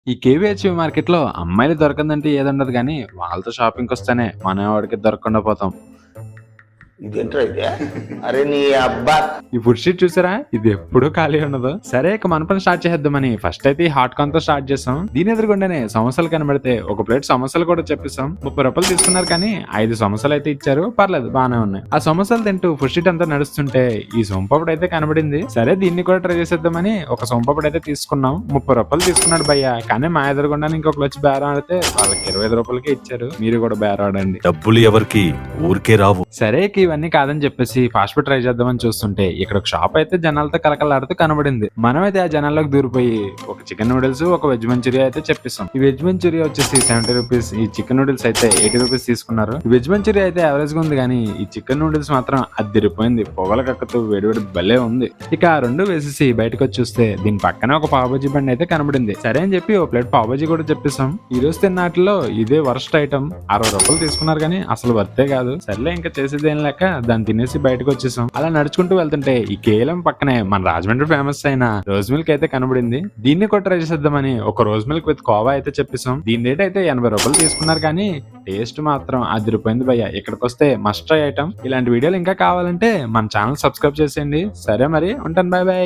ఈ కేవీహెచ్‌పీ మార్కెట్‌లో అమ్మాయిలు దొరకందంటే ఏదుండదు గానీ, వాళ్ళతో షాపింగ్‌కొస్తేనే మనం ఎవడికి దొరకకుండా పోతాం. ఇదేంట్రా ఇదే? అరే నీ అబ్బా! ఈ ఫుడ్ స్ట్రీట్ చూసారా? ఇది ఎప్పుడూ ఖాళీ ఉండదు. సరే ఇక మన పని స్టార్ట్ చేసేద్దామని ఫస్ట్ అయితే ఈ హాట్ కార్న్‌తో స్టార్ట్ చేసాం. దీని ఎదురుగుండానే సమోసాలు కనబడితే ఒక ప్లేట్ సమోసాలు కూడా చెప్పేసాం. ₹30 తీసుకున్నారు కానీ 5 సమోసాలు అయితే ఇచ్చారు. పర్లేదు బానే ఉన్నాయి. ఆ సమోసాలు తింటూ ఫుడ్ స్ట్రీట్ అంతా నడుస్తుంటే ఈ సోంపాపిడి అయితే కనబడింది. సరే దీన్ని కూడా ట్రై చేసేద్దామని ఒక సోంపాపిడి అయితే తీసుకున్నాం. ₹30 తీసుకున్నాడు భయ్య. కానీ మా ఎదురుగుండానే ఇంకొకళ్ళు వచ్చి బేరం ఆడితే వాళ్ళకి ₹25కే ఇచ్చారు. మీరు కూడా బేరం ఆడండి. డబ్బులు ఎవరికి ఊరికే రావు. సరే ఇక ఇవన్నీ కాదని చెప్పేసి ఫాస్ట్ ఫుడ్ ట్రై చేద్దామని చూస్తుంటే ఇక్కడ ఒక షాప్ అయితే జనాలతో కలకలాడుతూ కనబడింది. మనమైతే ఆ జనాల్లోకి దూరిపోయి ఒక చికెన్ నూడిల్స్ ఒక వెజ్ మంచూరియా అయితే చెప్పిస్తాం. ఈ వెజ్ మంచూరియా వచ్చేసి ₹70, ఈ చికెన్ నూడిల్స్ అయితే ₹80 తీసుకున్నారు. ఈ వెజ్ మంచూరియా అయితే యావరేజ్ గా ఉంది కానీ ఈ చికెన్ నూడిల్స్ మాత్రం అదిరిపోయింది. పొగల కక్కుతూ వేడివేడి భలే ఉంది. ఇక ఆ రెండు వేసేసి బయటకు వచ్చి చూస్తే దీని పక్కనే ఒక పావుబజీ బండి అయితే కనబడింది. సరే అని చెప్పి ఒక ప్లేట్ పావుబజీ కూడా చెప్పేసాం. ఈ రోజు తిన్నాటిలో ఇదే వర్స్ట్ ఐటమ్. ₹60 తీసుకున్నారు కానీ అసలు వర్తే కాదు. సర్లే ఇంకా చేసేది ఏం లేక దాన్ని తినేసి బయటకు వచ్చేసాం. అలా నడుచుకుంటూ వెళ్తుంటే ఈ కేఎల్ఎం పక్కనే మన రాజమండ్రి ఫేమస్ అయిన రోజ్ మిల్క్ అయితే కనబడింది. దీన్ని కూడా ట్రై చేసేద్దామని ఒక రోజ్ మిల్క్ విత్ కోవా అయితే చెప్పేసాం. దీని రేట్ అయితే ₹80 తీసుకున్నారు కానీ టేస్ట్ మాత్రం అదిరిపోయింది భయ్య. ఇక్కడికి వస్తే మస్ట్ ట్రై ఐటమ్. ఇలాంటి వీడియోలు ఇంకా కావాలంటే మన ఛానల్ సబ్స్క్రైబ్ చేసేయండి. సరే మరి ఉంటాను, బై బై.